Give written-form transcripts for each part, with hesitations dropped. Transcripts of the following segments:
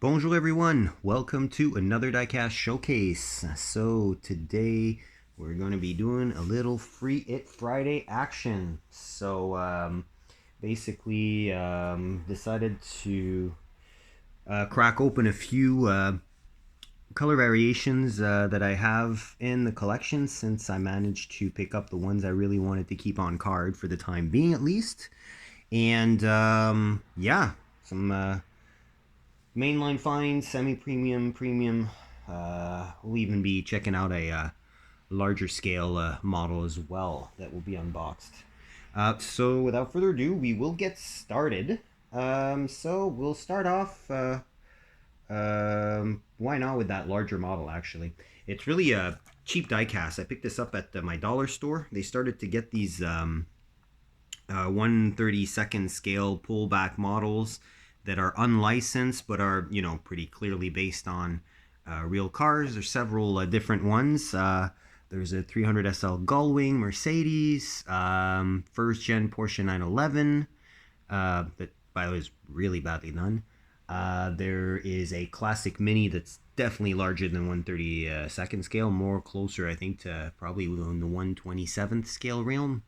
Bonjour everyone, welcome to another diecast showcase. So today we're going to be doing a little Free It Friday action. Basically decided to crack open a few color variations that I have in the collection, since I managed to pick up the ones I really wanted to keep on card for the time being at least. And yeah, some mainline finds, semi-premium, premium. We'll even be checking out a larger scale model as well that will be unboxed. So without further ado, we will get started. So we'll start off, why not with that larger model actually. It's really a cheap diecast. I picked this up at my dollar store. They started to get these 1/32 scale pullback models that are unlicensed but are, you know, pretty clearly based on real cars. There's several different ones. There's a 300 SL Gullwing Mercedes, first gen Porsche 911 that by the way is really badly done. There is a classic Mini that's definitely larger than 1/32 scale, more closer I think to probably in the 1/27 scale realm.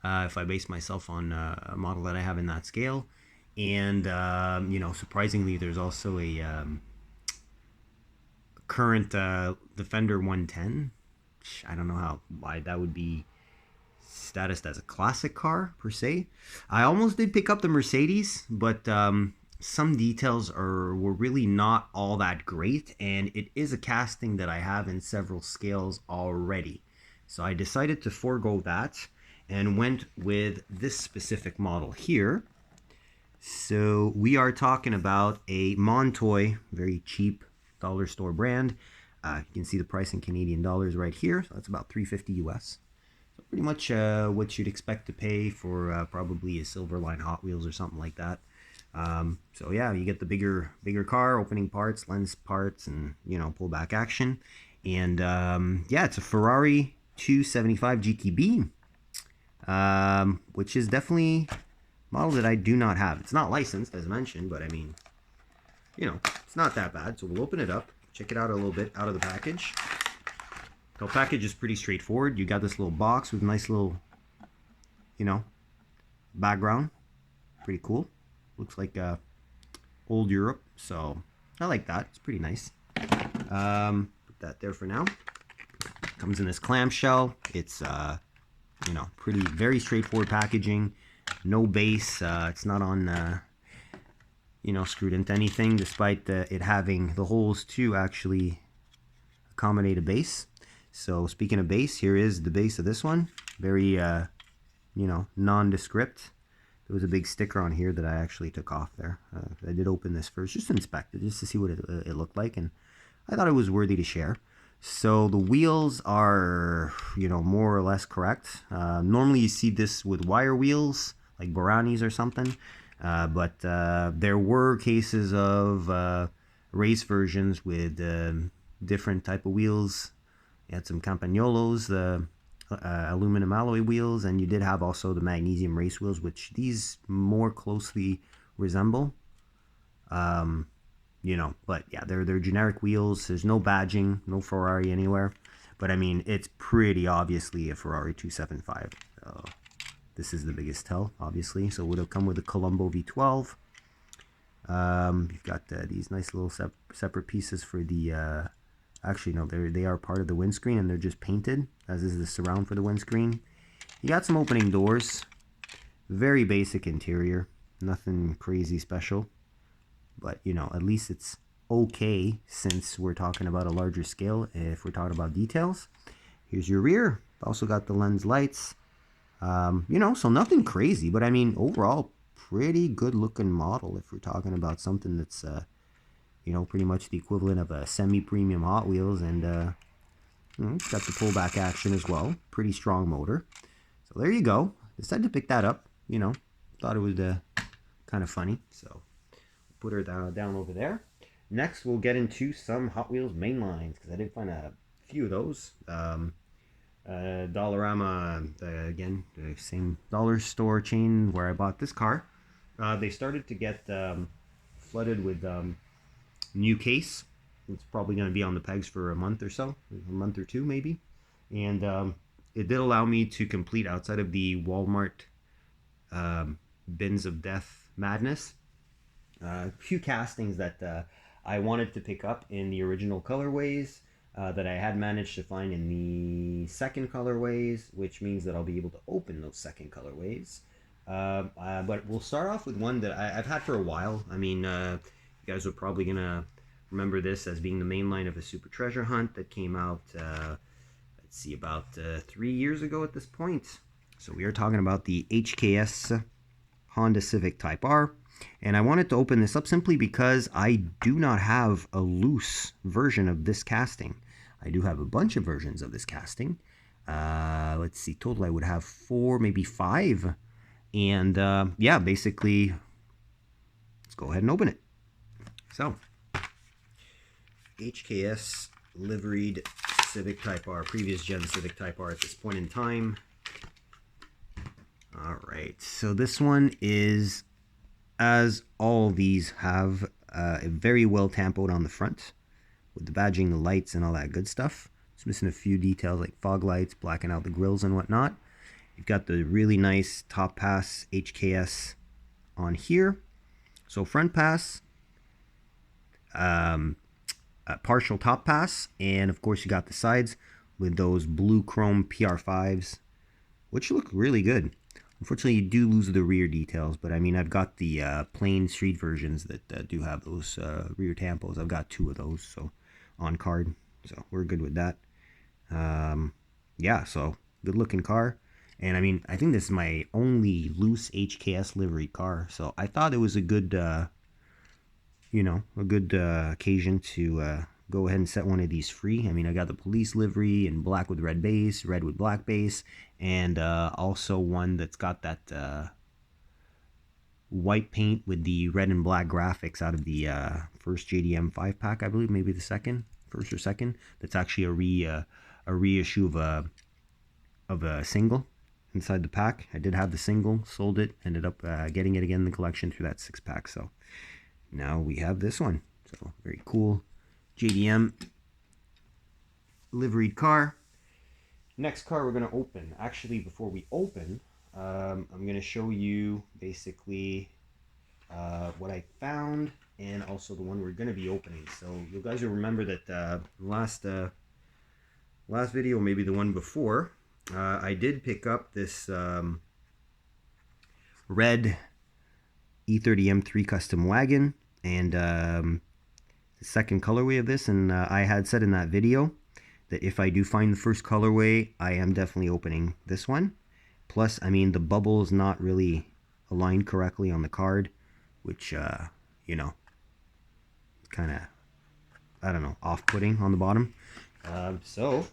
If I base myself on a model that I have in that scale. And, you know, surprisingly, there's also a current Defender 110. I don't know why that would be statused as a classic car, per se. I almost did pick up the Mercedes, but some details were really not all that great. And it is a casting that I have in several scales already. So I decided to forego that and went with this specific model here. So we are talking about a Montoy, very cheap dollar store brand. You can see the price in Canadian dollars right here. So that's about $350 US. So pretty much what you'd expect to pay for probably a Silverline Hot Wheels or something like that. So yeah, you get the bigger car, opening parts, lens parts, and, you know, pullback action. And yeah, it's a Ferrari 275 GTB. Which is definitely a model that I do not have. It's not licensed, as mentioned, but I mean, you know, it's not that bad. So we'll open it up, check it out a little bit out of the package. The package is pretty straightforward. You got this little box with nice little, you know, background. Pretty cool. Looks like old Europe, so I like that. It's pretty nice. Put that there for now. Comes in this clamshell. It's you know, very straightforward packaging. No base. It's not on, you know, screwed into anything, despite it having the holes to actually accommodate a base. So speaking of base, here is the base of this one. Very, you know, nondescript. There was a big sticker on here that I actually took off there. I did open this first, just to inspect it, just to see what it looked like, and I thought it was worthy to share. So the wheels are, you know, more or less correct. Normally you see this with wire wheels, like Borani's or something. But there were cases of race versions with different type of wheels. You had some Campagnolos, the aluminum alloy wheels, and you did have also the magnesium race wheels, which these more closely resemble. You know, but yeah, they're generic wheels. There's no badging, no Ferrari anywhere. But I mean, it's pretty obviously a Ferrari 275. So this is the biggest tell, obviously. So it would have come with a Colombo V12. You've got these nice little separate pieces for the. Actually, no, they are part of the windscreen, and they're just painted, as is the surround for the windscreen. You got some opening doors. Very basic interior. Nothing crazy special. But, you know, at least it's okay, since we're talking about a larger scale, if we're talking about details. Here's your rear. Also got the lens lights. You know, so nothing crazy. But, I mean, overall, pretty good looking model if we're talking about something that's, you know, pretty much the equivalent of a semi-premium Hot Wheels. And you know, it's got the pullback action as well. Pretty strong motor. So there you go. Decided to pick that up. You know, thought it was kind of funny. So put her down over there. Next, we'll get into some Hot Wheels mainlines, because I did find a few of those. Dollarama, again, the same dollar store chain where I bought this car. They started to get flooded with new case. It's probably going to be on the pegs for a month or so, a month or two maybe. And it did allow me to complete, outside of the Walmart bins of death madness, a few castings that I wanted to pick up in the original colorways that I had managed to find in the second colorways, which means that I'll be able to open those second colorways. But we'll start off with one that I've had for a while. I mean, you guys are probably going to remember this as being the main line of a Super Treasure Hunt that came out, let's see, about 3 years ago at this point. So we are talking about the HKS Honda Civic Type R. And I wanted to open this up simply because I do not have a loose version of this casting. I do have a bunch of versions of this casting. Let's see, total I would have 4, maybe 5. And yeah, basically, let's go ahead and open it. So, HKS liveried Civic Type R, previous gen Civic Type R at this point in time. All right, so this one is, as all these have, very well tampoed on the front with the badging, the lights, and all that good stuff. It's missing a few details like fog lights, blacking out the grills and whatnot. You've got the really nice top pass HKS on here. So front pass, a partial top pass, and of course you got the sides with those blue chrome PR5s, which look really good. Unfortunately, you do lose the rear details, but I mean, I've got the plain street versions that do have those rear tampos. I've got 2 of those, so on card, so we're good with that. Yeah, so good looking car. And I mean, I think this is my only loose HKS livery car, so I thought it was a good, you know, a good occasion to go ahead and set one of these free. I mean, I got the police livery in black with red base, red with black base, and also one that's got that white paint with the red and black graphics out of the first JDM 5-pack, I believe, maybe the first or second. That's actually a reissue of a single inside the pack. I did have the single, sold it, ended up getting it again in the collection through that 6-pack. So now we have this one. So very cool JDM liveried car. Next car we're going to open. Actually, before we open, I'm going to show you basically what I found, and also the one we're going to be opening. So you guys will remember that last video, maybe the one before, I did pick up this red E30 M3 Custom wagon, and the second colorway of this, and I had said in that video that if I do find the first colorway, I am definitely opening this one. Plus, I mean, the bubble is not really aligned correctly on the card, which, you know, kind of, I don't know, off-putting on the bottom. So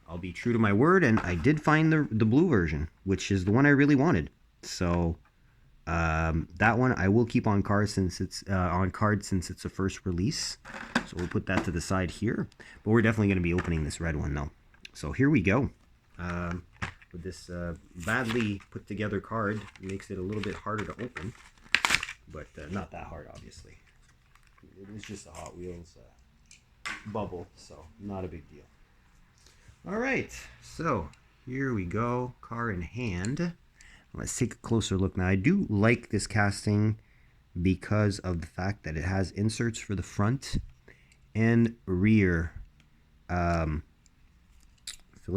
I'll be true to my word, and I did find the blue version, which is the one I really wanted. So that one I will keep on card since it's a first release. So we'll put that to the side here. But we're definitely going to be opening this red one though. So here we go. With this badly put together card, it makes it a little bit harder to open, but not that hard, obviously. It was just a Hot Wheels bubble, so not a big deal. All right, so here we go, car in hand. Let's take a closer look. Now, I do like this casting because of the fact that it has inserts for the front and rear filler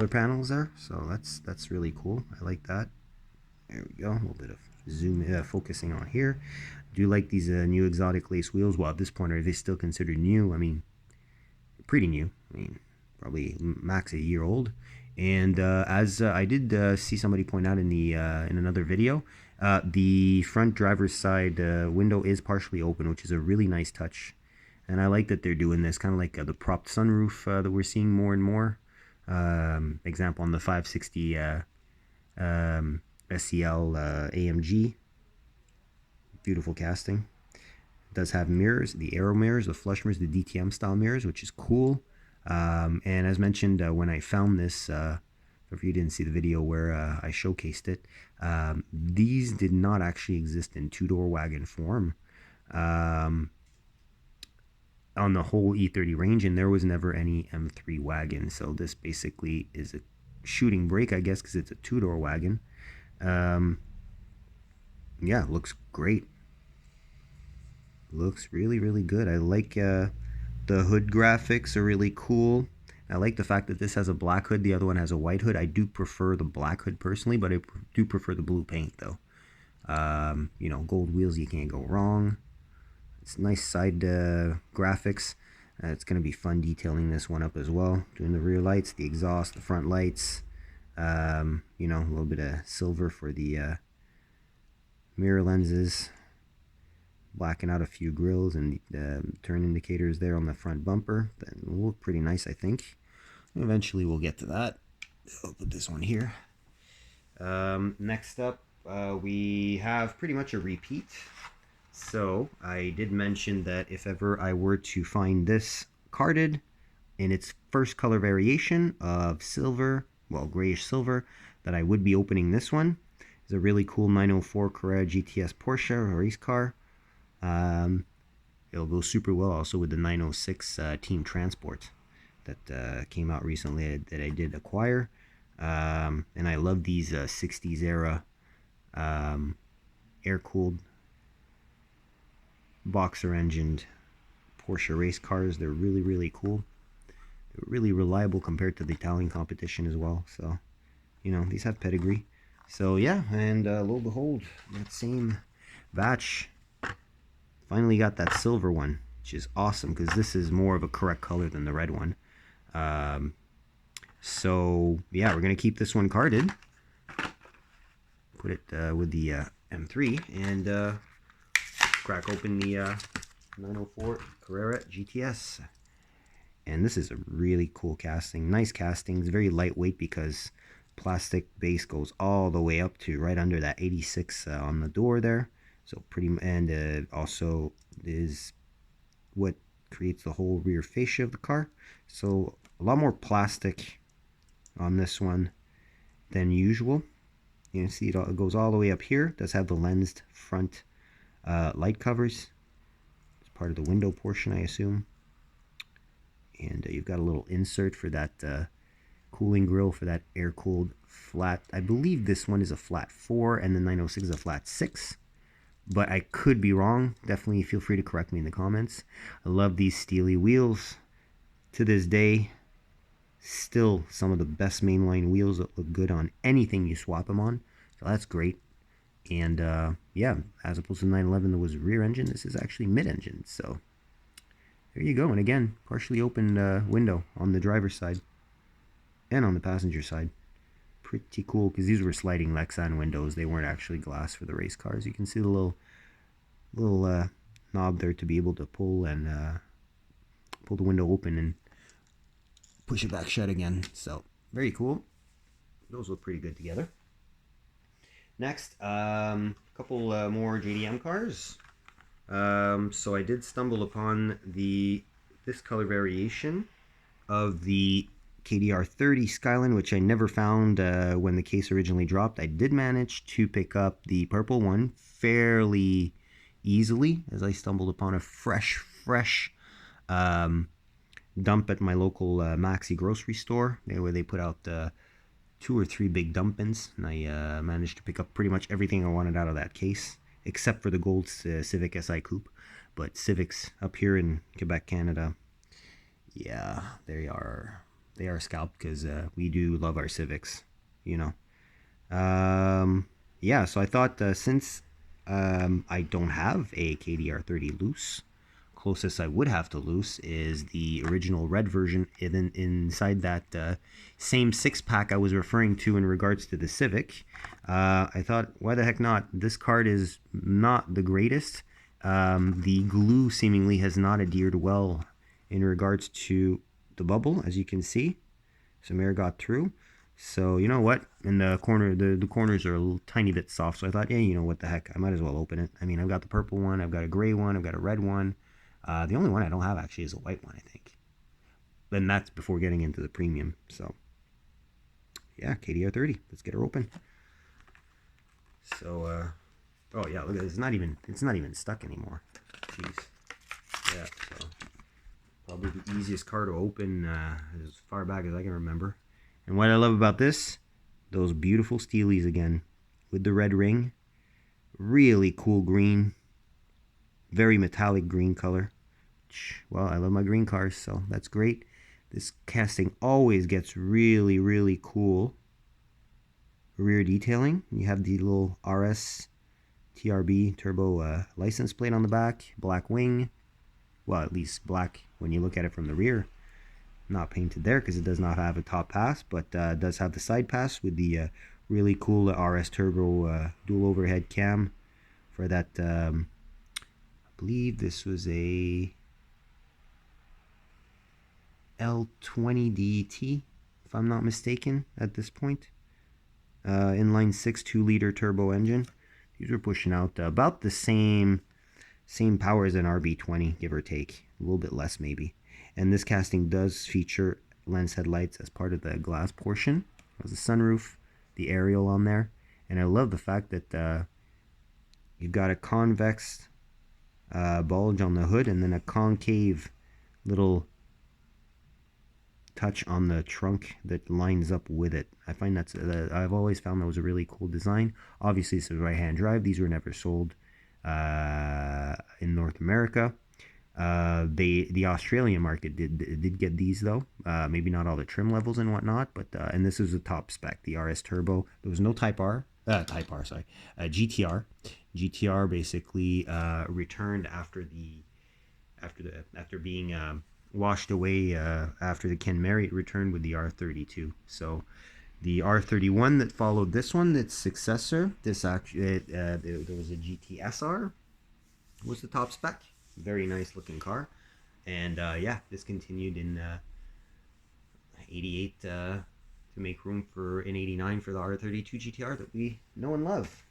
panels there, so that's really cool. I like that. There we go. A little bit of zoom focusing on here. I do like these new exotic lace wheels. Well, at this point, are they still considered new? I mean, pretty new. I mean, probably max a year old. And as I did see somebody point out in the in another video, the front driver's side window is partially open, which is a really nice touch. And I like that they're doing this, kind of like the propped sunroof that we're seeing more and more. Example on the 560 SEL AMG. Beautiful casting. It does have mirrors, the aero mirrors, the flush mirrors, the DTM style mirrors, which is cool. And as mentioned, when I found this, if you didn't see the video where I showcased it, these did not actually exist in two-door wagon form. on the whole E30 range, and there was never any M3 wagon. So this basically is a shooting brake, I guess, because it's a two-door wagon. Yeah, looks great. Looks really, really good. I like the hood graphics are really cool. I like the fact that this has a black hood, the other one has a white hood. I do prefer the black hood personally, but I do prefer the blue paint though. You know, gold wheels, you can't go wrong. It's nice side graphics. It's going to be fun detailing this one up as well. Doing the rear lights, the exhaust, the front lights. You know, a little bit of silver for the mirror lenses. Blacking out a few grills and turn indicators there on the front bumper. That will look pretty nice, I think. Eventually we'll get to that. I'll put this one here. Next up, we have pretty much a repeat. So I did mention that if ever I were to find this carded in its first color variation of silver, well, grayish silver, that I would be opening this one. It's a really cool 904 Carrera GTS Porsche race car. It'll go super well also with the 906 Team Transport that came out recently that I did acquire. And I love these 60s era air-cooled boxer engined Porsche race cars. They're really, really cool. They're really reliable compared to the Italian competition as well. So, you know, these have pedigree. So yeah, and lo and behold, that same batch finally got that silver one, which is awesome because this is more of a correct color than the red one. So yeah, we're gonna keep this one carded, put it with the M3, and crack open the 904 Carrera GTS. And this is a really cool casting, nice castings, very lightweight because plastic base goes all the way up to right under that 86 on the door there. So pretty, and also is what creates the whole rear fascia of the car. So a lot more plastic on this one than usual. You can see it goes all the way up here. It does have the lensed front light covers. It's part of the window portion, I assume. And you've got a little insert for that cooling grill for that air-cooled flat. I believe this one is a flat 4 and the 906 is a flat 6. But I could be wrong. Definitely feel free to correct me in the comments. I love these steely wheels. To this day, still some of the best mainline wheels that look good on anything you swap them on. So that's great. And yeah, as opposed to 911 that was rear engine, this is actually mid-engine. So there you go. And again, partially open window on the driver's side and on the passenger side. Pretty cool because these were sliding Lexan windows. They weren't actually glass for the race cars. You can see the little knob there to be able to pull and pull the window open and push it back shut again. So very cool. Those look pretty good together. Next, a couple more JDM cars. So I did stumble upon this color variation of the KDR30 Skyland, which I never found when the case originally dropped. I did manage to pick up the purple one fairly easily as I stumbled upon a fresh dump at my local Maxi grocery store, where they put out 2 or 3 big dump bins, and I managed to pick up pretty much everything I wanted out of that case, except for the gold Civic SI Coupe. But Civics up here in Quebec, Canada, yeah, they are scalped because we do love our Civics, you know. Yeah, so I thought since I don't have a KDR30 loose, closest I would have to loose is the original red version inside that same 6-pack I was referring to in regards to the Civic. I thought, why the heck not? This card is not the greatest. The glue seemingly has not adhered well in regards to the bubble, as you can see. Some air got through. So you know what? In the corner, the corners are a tiny bit soft. So I thought, yeah, you know what the heck? I might as well open it. I mean, I've got the purple one, I've got a gray one, I've got a red one. The only one I don't have actually is a white one, I think. And that's before getting into the premium. So yeah, KDR30. Let's get her open. So oh yeah, look at it. It's not even stuck anymore. Jeez. Yeah. So Probably the easiest car to open as far back as I can remember. And what I love about this, those beautiful steelies again with the red ring. Really cool green. Very metallic green color. Well, I love my green cars, so that's great. This casting always gets really, really cool rear detailing. You have the little RS TRB turbo license plate on the back, black wing. Well, at least black when you look at it from the rear. Not painted there because it does not have a top pass, but does have the side pass with the really cool RS turbo dual overhead cam for that. I believe this was a L20DT, if I'm not mistaken, at this point. Inline 6 2-liter turbo engine. These are pushing out about the same power as an RB20, give or take. A little bit less maybe. And this casting does feature lens headlights as part of the glass portion. There's a sunroof, the aerial on there. And I love the fact that you've got a convex bulge on the hood and then a concave little touch on the trunk that lines up with it. I find that's I've always found that was a really cool design. Obviously, this is right-hand drive. These were never sold in North America. The Australian market did get these though. Maybe not all the trim levels and whatnot, but and this is a top spec, the RS Turbo. There was no GTR. GTR basically returned after being washed away after the Ken Marriott returned with the R32. So the R31 that followed this one, its successor, this actually there was a GTSR, was the top spec. Very nice looking car, and yeah, this continued in 88 to make room for in 89 for the R32 GTR that we know and love.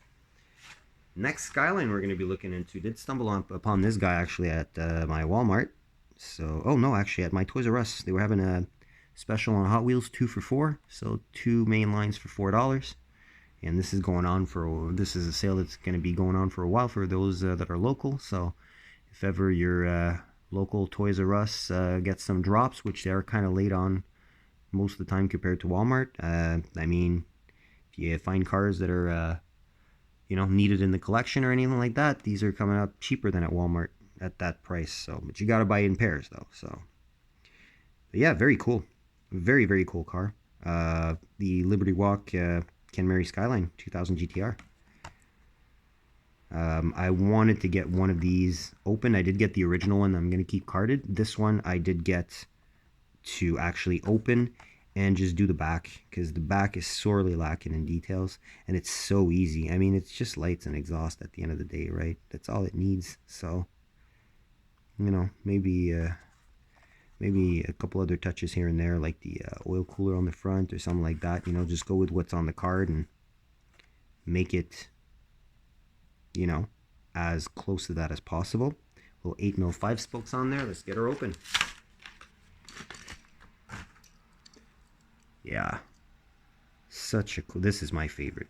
Next Skyline we're going to be looking into, did stumble upon this guy actually at my Walmart. So, oh no, actually at my Toys R Us, they were having a special on Hot Wheels 2 for $4, so 2 main lines for $4. And this is going on for, this is a sale that's going to be going on for a while for those that are local. So if ever your local Toys R Us gets some drops, which they're kind of late on most of the time compared to Walmart, I mean, if you find cars that are you know, needed in the collection or anything like that, these are coming out cheaper than at Walmart at that price. So, but you got to buy it in pairs though. So, but yeah, very cool, very, very cool car. The Liberty Walk Ken Marriott Skyline 2000 GTR. I wanted to get one of these open. I did get the original one. I'm going to keep carded. This one I did get to actually open and just do the back, because the back is sorely lacking in details, and it's so easy. I mean, it's just lights and exhaust at the end of the day, right? That's all it needs. So, you know, maybe a couple other touches here and there, like the oil cooler on the front or something like that. You know, just go with what's on the card and make it, you know, as close to that as possible. Little 8mm 5-spokes on there. Let's get her open. Yeah, such a cool, this is my favorite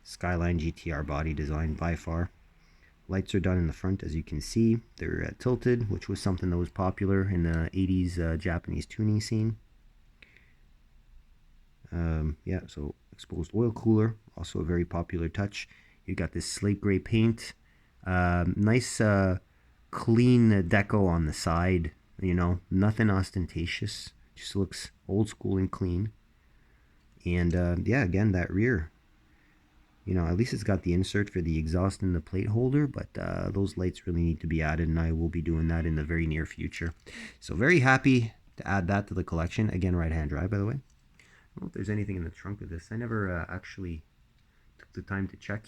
Skyline GTR body design by far. Lights are done in the front, as you can see. They're tilted, which was something that was popular in the 80s Japanese tuning scene. Yeah, so exposed oil cooler, also a very popular touch. You got this slate gray paint, nice clean deco on the side, you know, nothing ostentatious, just looks old school and clean. And yeah, again, that rear, you know, at least it's got the insert for the exhaust and the plate holder, but those lights really need to be added, and I will be doing that in the very near future. So very happy to add that to the collection. Again, right-hand drive, by the way. I don't know if there's anything in the trunk of this. I never actually took the time to check.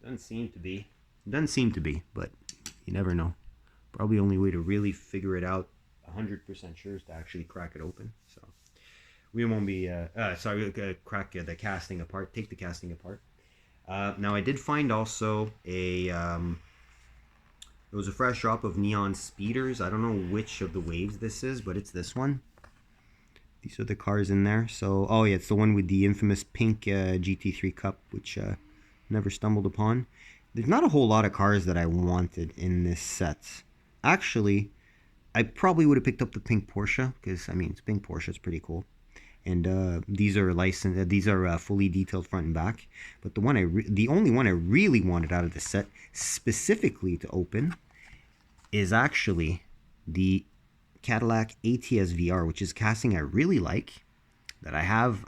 Doesn't seem to be. Doesn't seem to be, but you never know. Probably only way to really figure it out 100% sure is to actually crack it open. So we won't be crack the casting apart, take the casting apart. Now I did find also a it was a fresh drop of neon speeders. I don't know which of the waves this is, but it's this one. These are the cars in there. So oh yeah, it's the one with the infamous pink GT3 cup, which never stumbled upon. there's not a whole lot of cars that I wanted in this set. Actually, I probably would have picked up the pink Porsche because I mean it's pink Porsche, it's pretty cool. And these are licensed. These are fully detailed front and back. But the only one I really wanted out of the set, specifically to open, is actually the Cadillac ATS VR, which is casting I really like. That I have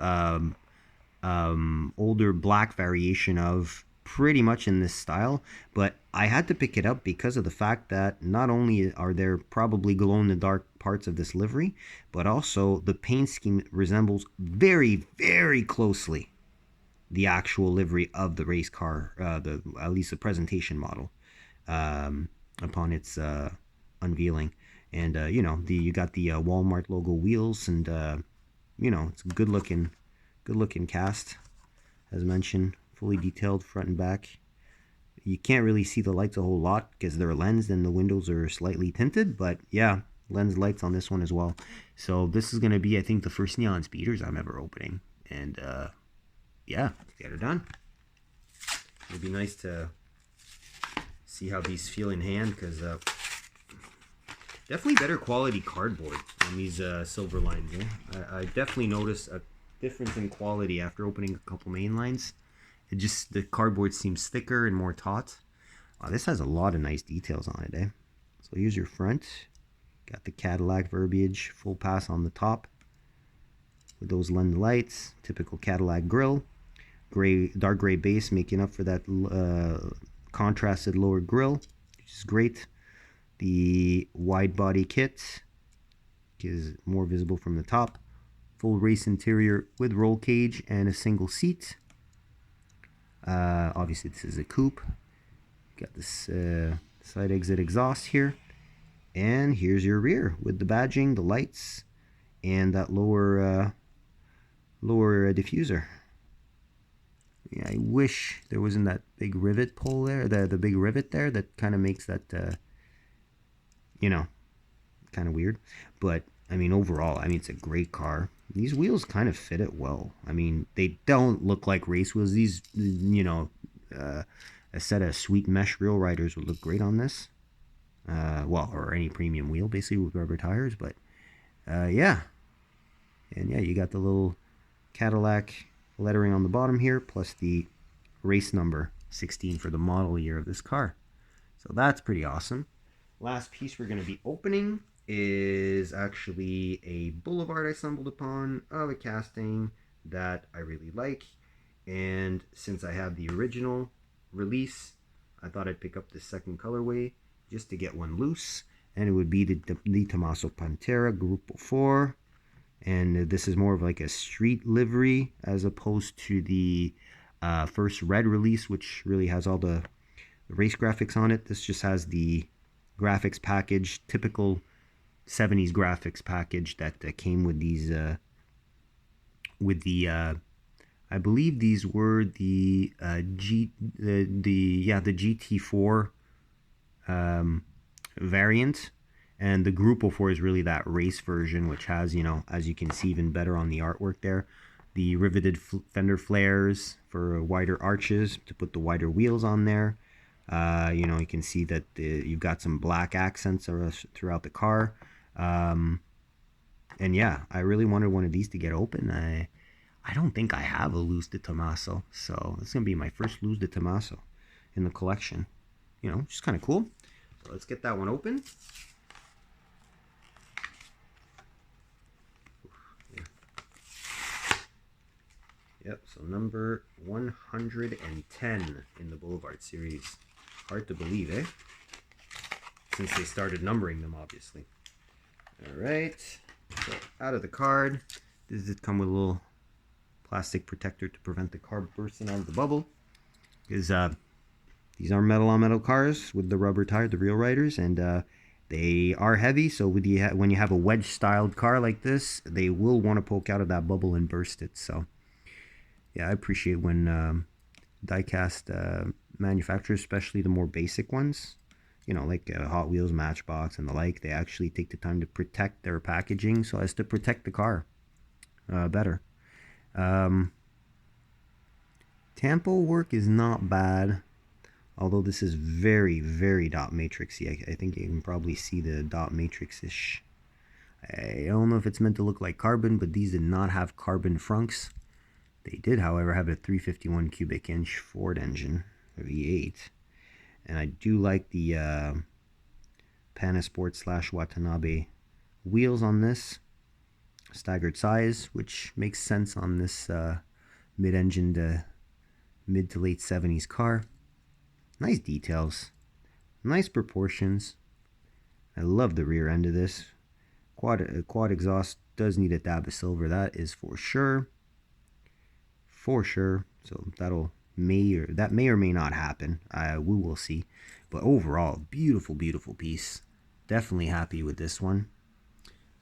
older black variation of pretty much in this style, but I had to pick it up because of the fact that not only are there probably glow in the dark parts of this livery, but also the paint scheme resembles very, very closely the actual livery of the race car, the at least the presentation model, upon its unveiling. And you got the Walmart logo wheels, and it's a good looking cast, as mentioned, fully detailed front and back. You can't really see the lights a whole lot because they're lensed and the windows are slightly tinted, but yeah, lens lights on this one as well. So this is going to be, I think, the first Neon Speeders I'm ever opening. And yeah, let's get her done. It'd be nice to see how these feel in hand because definitely better quality cardboard on these silver lines. I definitely noticed a difference in quality after opening a couple main lines. The cardboard seems thicker and more taut. Wow, this has a lot of nice details on it, eh? So here's your front. Got the Cadillac verbiage, full pass on the top with those lens lights, typical Cadillac grille, dark gray base making up for that contrasted lower grille, which is great. The wide body kit is more visible from the top. Full race interior with roll cage and a single seat. Obviously this is a coupe. Got this side exit exhaust here. And here's your rear with the badging, the lights, and that lower diffuser. Yeah, I wish there wasn't that big rivet pull there, the big rivet there that kind of makes that, kind of weird. But, I mean, overall, it's a great car. These wheels kind of fit it well. I mean, they don't look like race wheels. These, a set of sweet mesh Real Riders would look great on this. Or any premium wheel, basically, with rubber tires. But, yeah. And, yeah, you got the little Cadillac lettering on the bottom here, plus the race number 16 for the model year of this car. So that's pretty awesome. Last piece we're going to be opening is actually a Boulevard I stumbled upon of a casting that I really like. And since I have the original release, I thought I'd pick up the second colorway just to get one loose. And it would be the Tomaso Panta Grupo 4. And this is more of like a street livery as opposed to the first red release, which really has all the race graphics on it. This just has the graphics package, typical 70s graphics package that came with these I believe these were the GT4 variant, and the Grupo 4 is really that race version, which has, as you can see even better on the artwork there, the riveted fender flares for wider arches to put the wider wheels on there. You can see that you've got some black accents throughout the car. And yeah, I really wanted one of these to get open. I don't think I have a Luz de Tomaso, so it's going to be my first Luz de Tomaso in the collection. Which is kind of cool. So let's get that one open. Yep, so number 110 in the Boulevard series. Hard to believe, eh? Since they started numbering them, obviously. Alright, so out of the card, this did come with a little plastic protector to prevent the card bursting out of the bubble. Because these are metal-on-metal cars with the rubber tire, the Real Riders, and they are heavy, so when you have a wedge-styled car like this, they will want to poke out of that bubble and burst it, so... Yeah, I appreciate when die-cast manufacturers, especially the more basic ones, like Hot Wheels, Matchbox, and the like, they actually take the time to protect their packaging so as to protect the car better. Tampo work is not bad Although this is very, very dot matrixy. I think you can probably see the dot matrix-ish. I don't know if it's meant to look like carbon, but these did not have carbon frunks. They did, however, have a 351 cubic inch Ford engine, V8. And I do like the Panasport / Watanabe wheels on this. Staggered size, which makes sense on this mid-engine to mid to late 70s car. Nice details, nice proportions. I love the rear end of this. Quad exhaust does need a dab of silver, that is for sure. For sure. So that may or may not happen. We will see. But overall, beautiful, beautiful piece. Definitely happy with this one.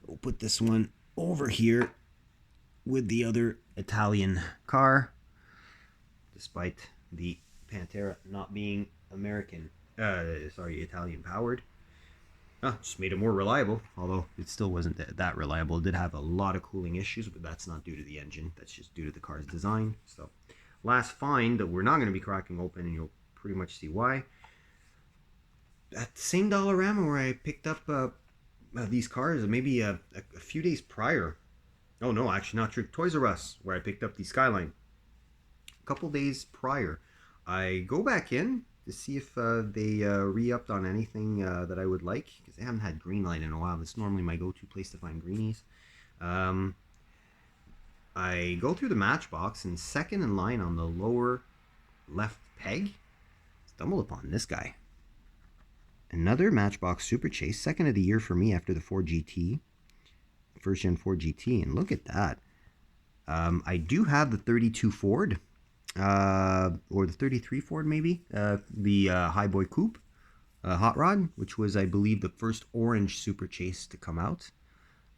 We'll put this one over here with the other Italian car, despite the Pantera not being Italian powered. Just made it more reliable, although it still wasn't that reliable. It did have a lot of cooling issues, but that's not due to the engine. That's just due to the car's design. So, last find that we're not going to be cracking open, and you'll pretty much see why. At the same Dollarama where I picked up these cars, maybe a few days prior. Oh no, actually not true. Toys R Us, where I picked up the Skyline. A couple days prior, I go back in to see if they re-upped on anything that I would like, because they haven't had Greenlight in a while. That's normally my go-to place to find greenies. I go through the Matchbox, and second in line on the lower left peg, stumble upon this guy. Another Matchbox Super Chase, second of the year for me after the Ford GT, first gen Ford GT, and look at that. I do have the 32 Ford, or the 33 Ford maybe, the Highboy Coupe Hot Rod, which was, I believe, the first orange Super Chase to come out.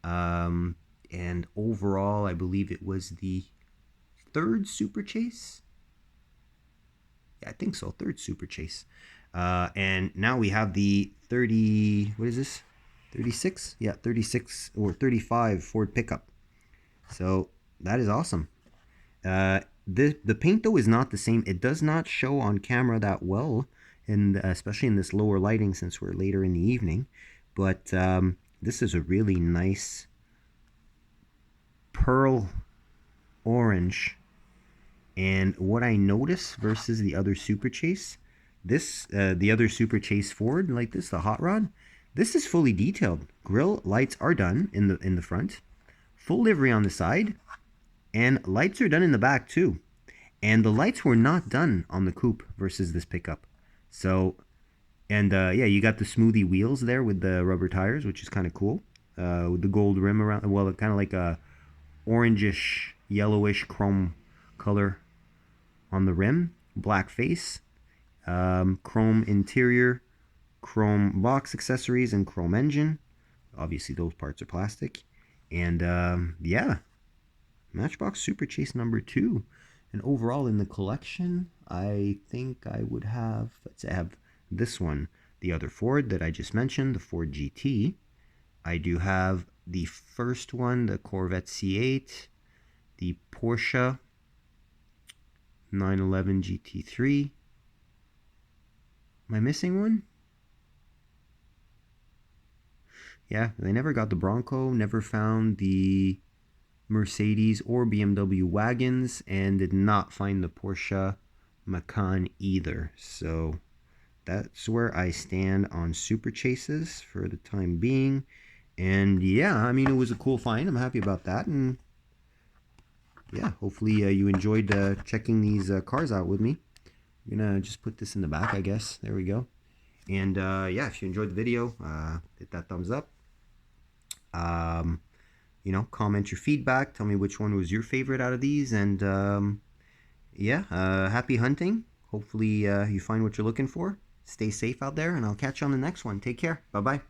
And overall, I believe it was the third Super Chase. Yeah, I think so, third Super Chase. And now we have the 30, what is this? 36? Yeah, 36 or 35 Ford pickup. So that is awesome. The paint though is not the same. It does not show on camera that well, and especially in this lower lighting since we're later in the evening. But this is a really nice pearl orange. And what I notice versus the other Super Chase, the other Super Chase Ford like this, the Hot Rod, this is fully detailed. Grille lights are done in the front, full livery on the side, and lights are done in the back too. And the lights were not done on the coupe versus this pickup. So, and yeah, you got the smoothie wheels there with the rubber tires, which is kind of cool. With the gold rim around, well, kind of like a orangish, yellowish chrome color on the rim, black face, chrome interior, chrome box accessories, and chrome engine. Obviously, those parts are plastic. And yeah, Matchbox Super Chase number 2. And overall in the collection, I think I would have, let's say I have this one, the other Ford that I just mentioned, the Ford GT. I do have the first one, the Corvette C8, the Porsche 911 GT3. Am I missing one? Yeah, they never got the Bronco, never found the Mercedes or BMW wagons, and did not find the Porsche Macan either. So that's where I stand on Super Chases for the time being. And yeah, I mean, it was a cool find. I'm happy about that. And yeah, hopefully you enjoyed checking these cars out with me. I'm gonna just put this in the back, I guess. There we go. And yeah, if you enjoyed the video, hit that thumbs up. You know, comment your feedback. Tell me which one was your favorite out of these. And yeah, happy hunting. Hopefully you find what you're looking for. Stay safe out there, and I'll catch you on the next one. Take care. Bye-bye.